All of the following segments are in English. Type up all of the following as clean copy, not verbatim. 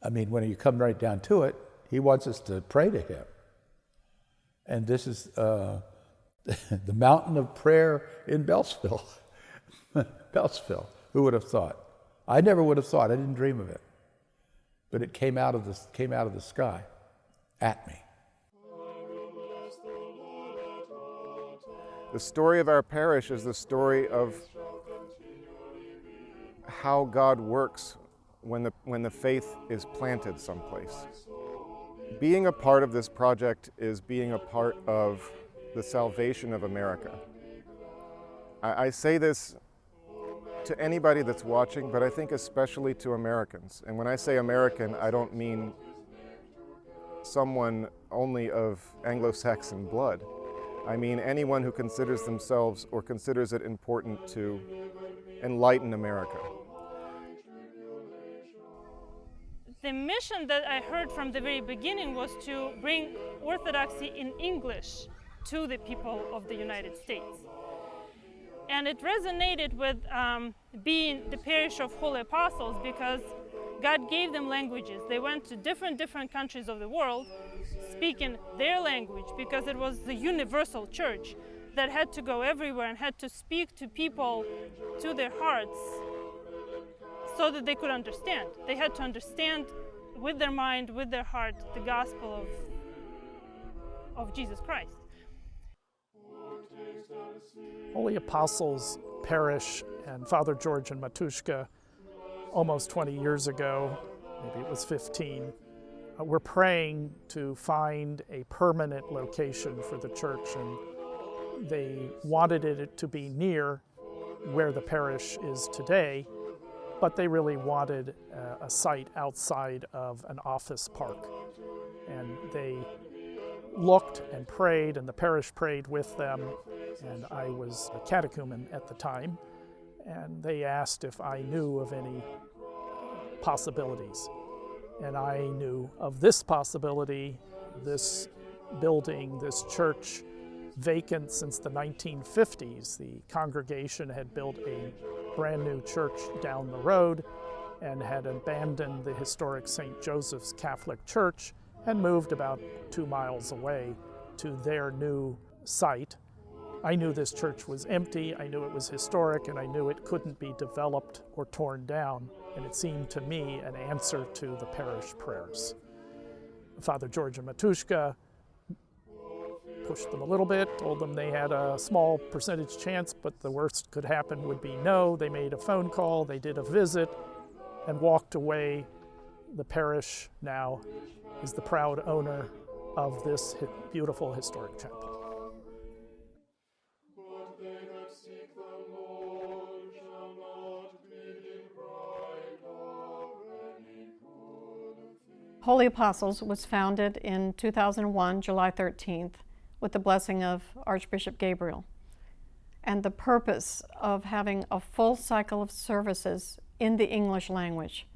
I mean, when you come right down to it, he wants us to pray to him. And this is the mountain of prayer in Beltsville. Beltsville, who would have thought? I never would have thought, I didn't dream of it. But it came out of the sky at me. The story of our parish is the story of how God works when the faith is planted someplace. Being a part of this project is being a part of the salvation of America. I say this to anybody that's watching, but I think especially to Americans. And when I say American, I don't mean someone only of Anglo-Saxon blood. I mean anyone who considers themselves or considers it important to enlighten America. The mission that I heard from the very beginning was to bring Orthodoxy in English to the people of the United States. And it resonated with being the parish of Holy Apostles because God gave them languages. They went to different countries of the world speaking their language because it was the universal church that had to go everywhere and had to speak to people, to their hearts, so that they could understand. They had to understand with their mind, with their heart, the gospel of Jesus Christ. Holy Apostles Parish and Father George and MATUSHKA, almost 20 years ago, maybe it was 15, were praying to find a permanent location for the church, and they wanted it to be near where the parish is today, but they really wanted a site outside of an office park. And they looked and prayed, and the parish prayed with them, and I was a catechumen at the time, and they asked if I knew of any possibilities. And I knew of this possibility, this building, this church, vacant since the 1950s. The congregation had built a brand new church down the road and had abandoned the historic St. Joseph's Catholic Church and moved about 2 miles away to their new site. I knew this church was empty, I knew it was historic, and I knew it couldn't be developed or torn down, and it seemed to me an answer to the parish prayers. Father George and MATUSHKA pushed them a little bit, told them they had a small percentage chance, but the worst could happen would be no. They made a phone call, they did a visit, and walked away. The parish now is the proud owner of this beautiful historic chapel. Holy Apostles was founded in 2001, July 13th, with the blessing of Archbishop Gabriel. And the purpose of having a full cycle of services in the English language.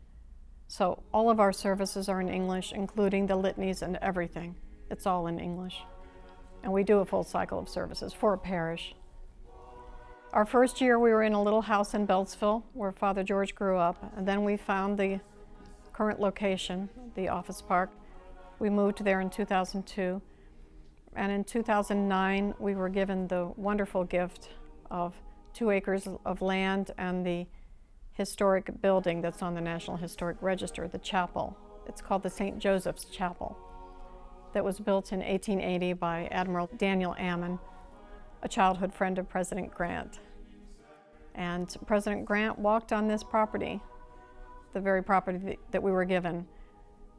So all of our services are in English, including the litanies and everything. It's all in English. And we do a full cycle of services for a parish. Our first year we were in a little house in Beltsville where Father George grew up, and then we found the current location, the office park. We moved there in 2002, and in 2009 we were given the wonderful gift of 2 acres of land and the historic building that's on the National Historic Register, the chapel. It's called the St. Joseph's Chapel, that was built in 1880 by Admiral Daniel Ammon, a childhood friend of President Grant. And President Grant walked on this property, the very property that we were given.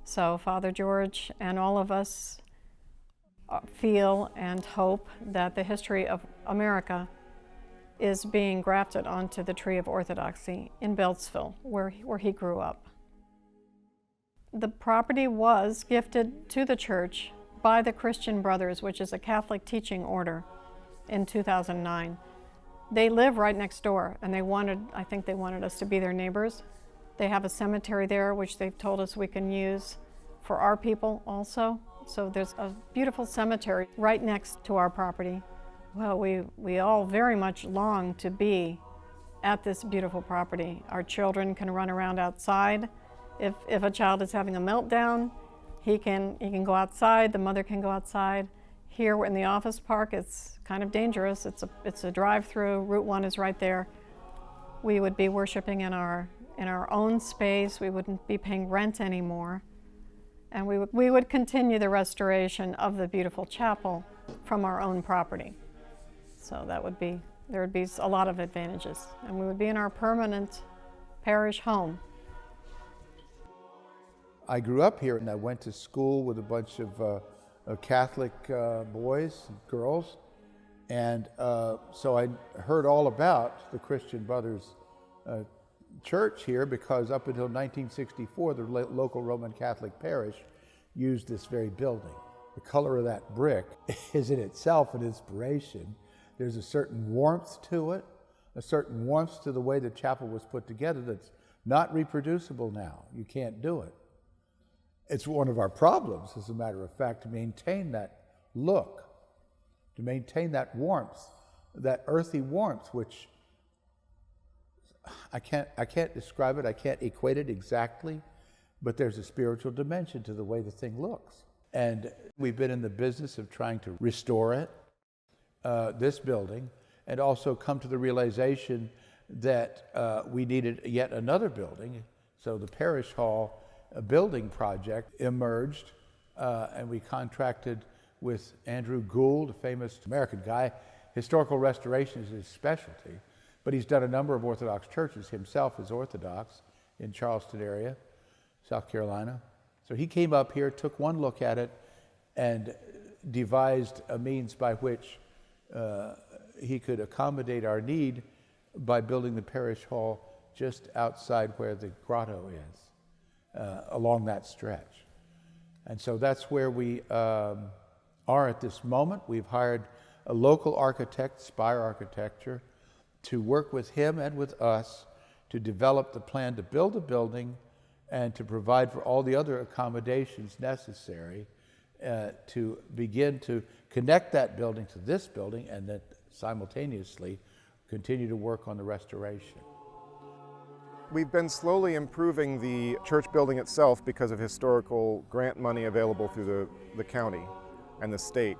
So Father George and all of us feel and hope that the history of America is being grafted onto the tree of Orthodoxy in Beltsville, where he grew up. The property was gifted to the church by the Christian Brothers, which is a Catholic teaching order, in 2009. They live right next door, and I think they wanted us to be their neighbors. They have a cemetery there, which they've told us we can use for our people also. So there's a beautiful cemetery right next to our property. Well, we all very much long to be at this beautiful property. Our children can run around outside If a child is having a meltdown, he can go outside, the mother can go outside. Here in the office park, it's kind of dangerous. It's a drive-through. Route 1 is right there. We would be worshiping in our own space. We wouldn't be paying rent anymore. And we would continue the restoration of the beautiful chapel from our own property. So there would be a lot of advantages. And we would be in our permanent parish home. I grew up here and I went to school with a bunch of Catholic boys and girls. And so I heard all about the Christian Brothers church here, because up until 1964, the local Roman Catholic parish used this very building. The color of that brick is in itself an inspiration. There's a certain warmth to it, a certain warmth to the way the chapel was put together that's not reproducible now. You can't do it. It's one of our problems, as a matter of fact, to maintain that look, to maintain that warmth, that earthy warmth, which I can't describe it, I can't equate it exactly, but there's a spiritual dimension to the way the thing looks. And we've been in the business of trying to restore it, this building, and also come to the realization that we needed yet another building. So the parish hall building project emerged, and we contracted with Andrew Gould, a famous American guy. Historical restoration is his specialty, but he's done a number of Orthodox churches. Himself is Orthodox in Charleston area, South Carolina. So he came up here, took one look at it, and devised a means by which he could accommodate our need by building the parish hall just outside where the grotto is, along that stretch. And so that's where we are at this moment. We've hired a local architect, Spire Architecture, to work with him and with us to develop the plan to build a building and to provide for all the other accommodations necessary to begin to connect that building to this building, and then simultaneously continue to work on the restoration. We've been slowly improving the church building itself because of historical grant money available through the county and the state,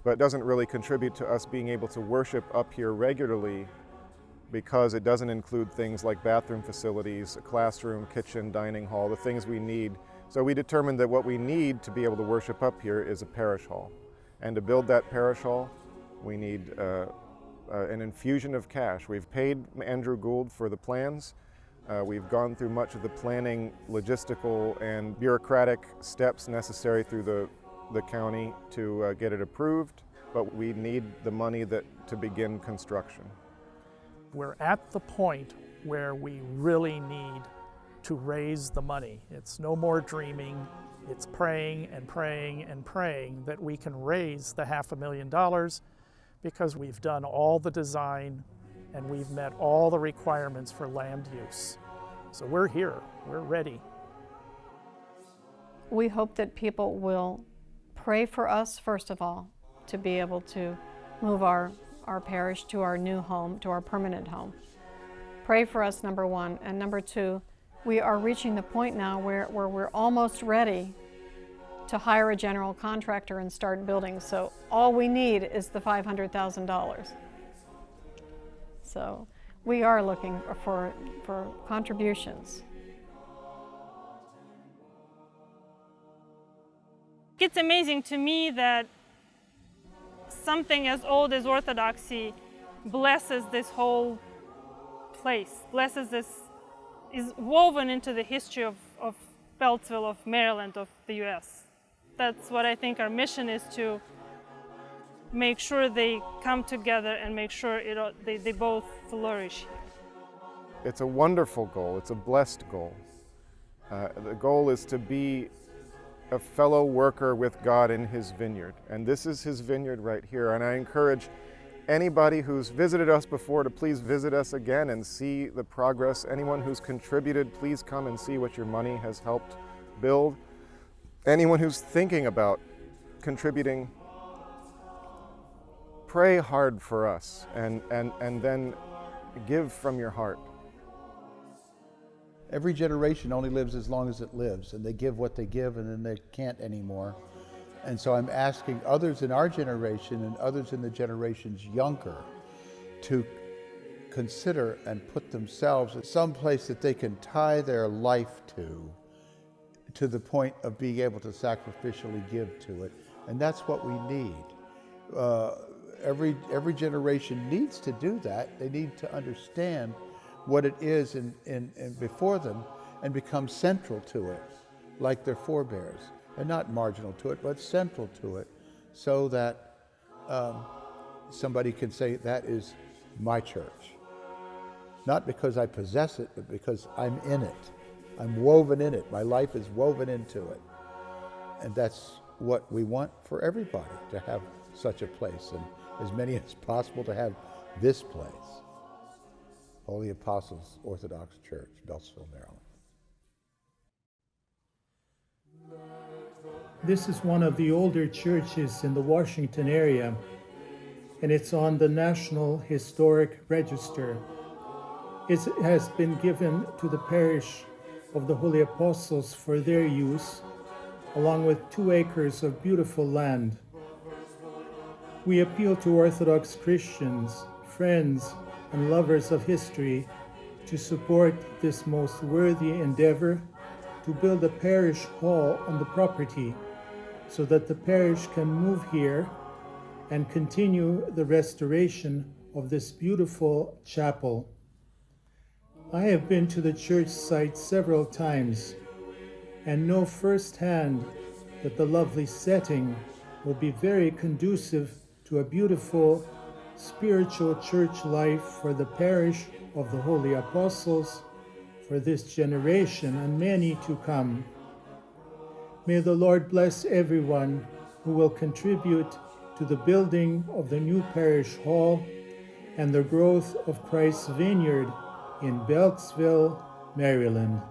but it doesn't really contribute to us being able to worship up here regularly, because it doesn't include things like bathroom facilities, a classroom, kitchen, dining hall, the things we need. So we determined that what we need to be able to worship up here is a parish hall. And to build that parish hall, we need an infusion of cash. We've paid Andrew Gould for the plans. We've gone through much of the planning, logistical, and bureaucratic steps necessary through the county to get it approved, but we need the money to begin construction. We're at the point where we really need to raise the money. It's no more dreaming, it's praying and praying and praying that we can raise the $500,000, because we've done all the design and we've met all the requirements for land use. So we're here, we're ready. We hope that people will pray for us, first of all, to be able to move our parish to our new home, to our permanent home. Pray for us, number one. And number two, we are reaching the point now where we're almost ready to hire a general contractor and start building. So all we need is the $500,000. So we are looking for contributions. It's amazing to me that something as old as Orthodoxy blesses this whole place, is woven into the history of Beltsville, of Maryland, of the US. That's what I think our mission is, to make sure they come together and make sure they both flourish. It's a wonderful goal, it's a blessed goal. The goal is to be a fellow worker with God in His vineyard. And this is His vineyard right here. And I encourage anybody who's visited us before to please visit us again and see the progress. Anyone who's contributed, please come and see what your money has helped build. Anyone who's thinking about contributing, pray hard for us and then give from your heart. Every generation only lives as long as it lives, and they give what they give, and then they can't anymore. And so I'm asking others in our generation and others in the generations younger to consider and put themselves in some place that they can tie their life to the point of being able to sacrificially give to it. And that's what we need. Every generation needs to do that. They need to understand what it is in before them and become central to it, like their forebears, and not marginal to it, but central to it, so that somebody can say, that is my church. Not because I possess it, but because I'm in it. I'm woven in it. My life is woven into it. And that's what we want for everybody, to have such a place, and as many as possible to have this place. Holy Apostles Orthodox Church, Beltsville, Maryland. This is one of the older churches in the Washington area, and it's on the National Historic Register. It has been given to the parish of the Holy Apostles for their use, along with 2 acres of beautiful land. We appeal to Orthodox Christians, friends, and lovers of history to support this most worthy endeavor to build a parish hall on the property so that the parish can move here and continue the restoration of this beautiful chapel. I have been to the church site several times and know firsthand that the lovely setting will be very conducive to a beautiful spiritual church life for the parish of the Holy Apostles, for this generation and many to come. May the Lord bless everyone who will contribute to the building of the new parish hall and the growth of Christ's vineyard in Beltsville, Maryland.